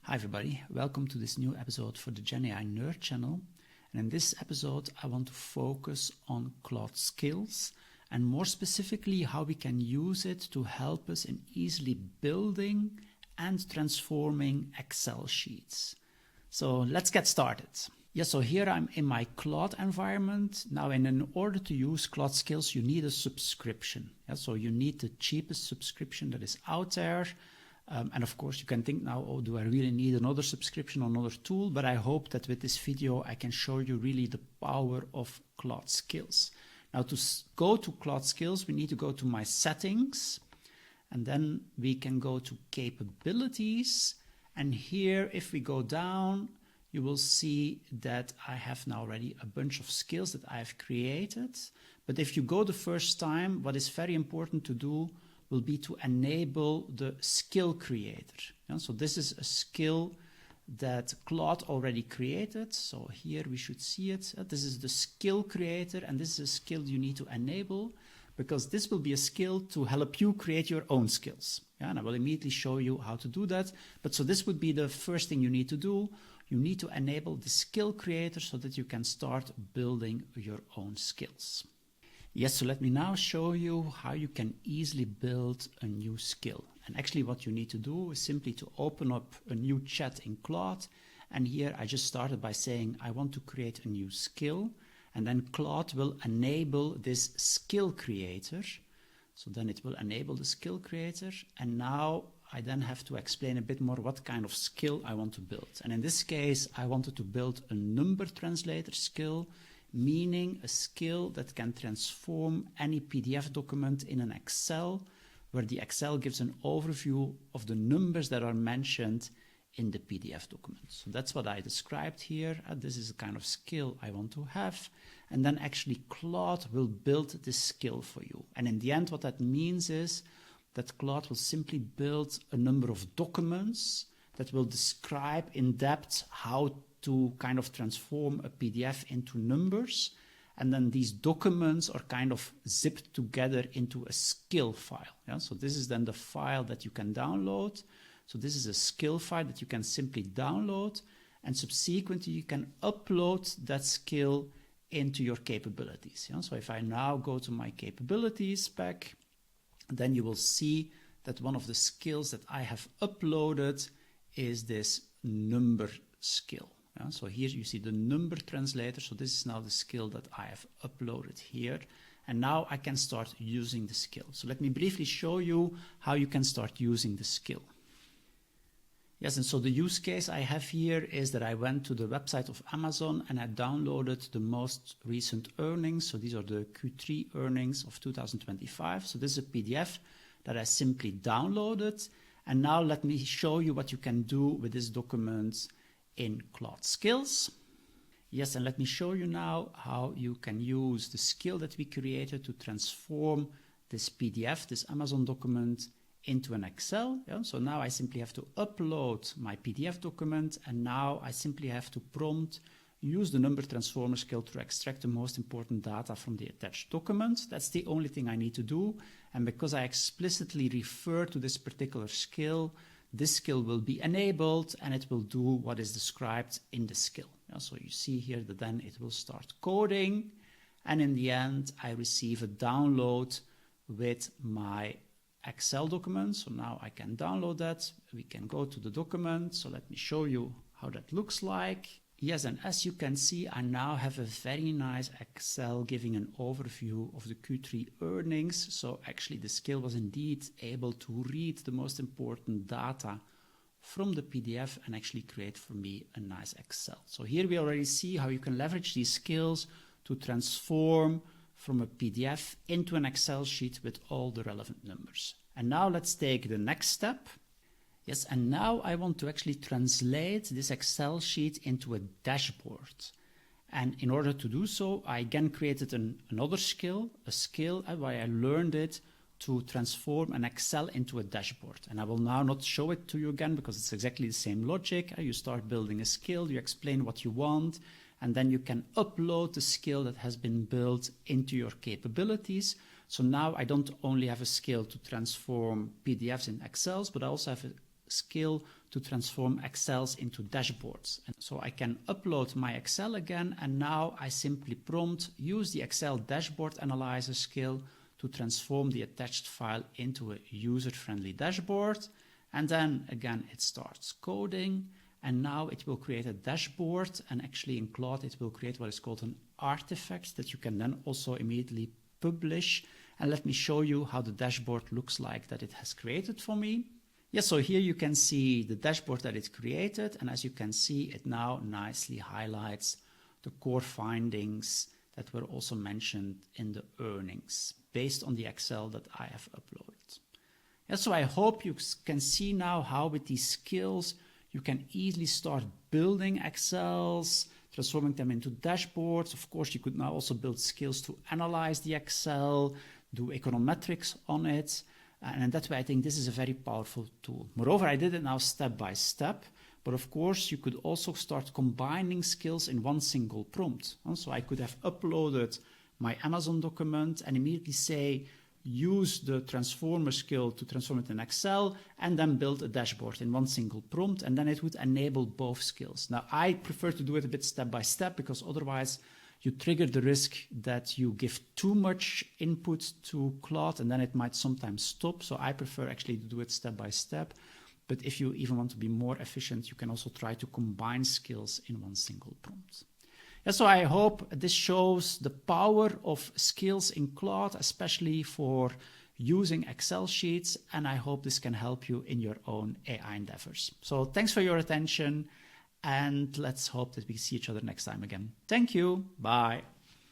Hi everybody, welcome to this new episode for the GenAI Nerd channel. And in this episode I want to focus on Claude Skills and more specifically how we can use it to help us in easily building and transforming Excel sheets. So let's get started. So here I'm in my Claude environment. Now in order to use Claude Skills you need a subscription. So you need the cheapest subscription that is out there. And of course you can think now, oh, do I really need another subscription or another tool? But I hope that with this video I can show you really the power of Claude Skills. Now to go to Claude Skills we need to go to my settings and then we can go to capabilities, and here if we go down you will see that I have now already a bunch of skills that I have created. But if you go the first time, what is very important to do will be to enable the skill creator. So this is a skill that Claude already created. So here we should see it. This is the skill creator, and this is a skill you need to enable because this will be a skill to help you create your own skills. And I will immediately show you how to do that. But so this would be the first thing you need to do. You need to enable the skill creator so that you can start building your own skills. So let me now show you how you can easily build a new skill. And actually what you need to do is simply to open up a new chat in Claude. And here I just started by saying I want to create a new skill. And then Claude will enable this skill creator. So then it will enable the skill creator. And now I then have to explain a bit more what kind of skill I want to build. And in this case, I wanted to build a number translator skill, meaning a skill that can transform any PDF document in an Excel, where the Excel gives an overview of the numbers that are mentioned in the PDF document. So that's what I described here. This is the kind of skill I want to have. And then actually Claude will build this skill for you. And in the end, what that means is that Claude will simply build a number of documents that will describe in depth how to kind of transform a PDF into numbers. And then these documents are kind of zipped together into a skill file. So this is then the file that you can download. So this is a skill file that you can simply download, and subsequently you can upload that skill into your capabilities. So if I now go to my capabilities pack, then you will see that one of the skills that I have uploaded is this number skill. So here you see the number translator. So this is now the skill that I have uploaded here. And now I can start using the skill. So let me briefly show you how you can start using the skill. And so the use case I have here is that I went to the website of Amazon and I downloaded the most recent earnings. So these are the Q3 earnings of 2025. So this is a PDF that I simply downloaded. And now let me show you what you can do with this document in Claude Skills. And let me show you now how you can use the skill that we created to transform this PDF, this Amazon document, into an Excel. So now I simply have to upload my PDF document, and now I simply have to prompt use the number transformer skill to extract the most important data from the attached document. That's the only thing I need to do. And because I explicitly refer to this particular skill, this skill will be enabled and it will do what is described in the skill. So you see here that then it will start coding, and in the end I receive a download with my Excel document. So now I can download that. We can go to the document. So let me show you how that looks like. And as you can see, I now have a very nice Excel giving an overview of the Q3 earnings. So actually the skill was indeed able to read the most important data from the PDF and actually create for me a nice Excel. So here we already see how you can leverage these skills to transform from a PDF into an Excel sheet with all the relevant numbers. And now let's take the next step. And now I want to actually translate this Excel sheet into a dashboard. And in order to do so, I again created another skill, a skill where I learned it to transform an Excel into a dashboard. And I will now not show it to you again because it's exactly the same logic. You start building a skill, you explain what you want, and then you can upload the skill that has been built into your capabilities. So now I don't only have a skill to transform PDFs in Excels, but I also have a skill to transform Excels into dashboards. And so I can upload my Excel again, and now I simply prompt, use the Excel dashboard analyzer skill to transform the attached file into a user-friendly dashboard. And then again, it starts coding, and now it will create a dashboard, and actually in Claude it will create what is called an artifact that you can then also immediately publish. And let me show you how the dashboard looks like that it has created for me. Yes, so here you can see the dashboard that it created, and as you can see, it now nicely highlights the core findings that were also mentioned in the earnings based on the Excel that I have uploaded. Yeah, so I hope you can see now how with these skills you can easily start building Excels, transforming them into dashboards. Of course, you could now also build skills to analyze the Excel, do econometrics on it. And in that way, I think this is a very powerful tool. Moreover, I did it now step by step. But of course, you could also start combining skills in one single prompt. So I could have uploaded my Amazon document and immediately say, use the transformer skill to transform it in Excel, and then build a dashboard in one single prompt, and then it would enable both skills. Now, I prefer to do it a bit step by step, because otherwise you trigger the risk that you give too much input to Claude, and then it might sometimes stop. So I prefer actually to do it step by step. But if you even want to be more efficient, you can also try to combine skills in one single prompt. Yeah, so I hope this shows the power of skills in Claude, especially for using Excel sheets, and I hope this can help you in your own AI endeavors. So thanks for your attention, and let's hope that we see each other next time again. Thank you. Bye.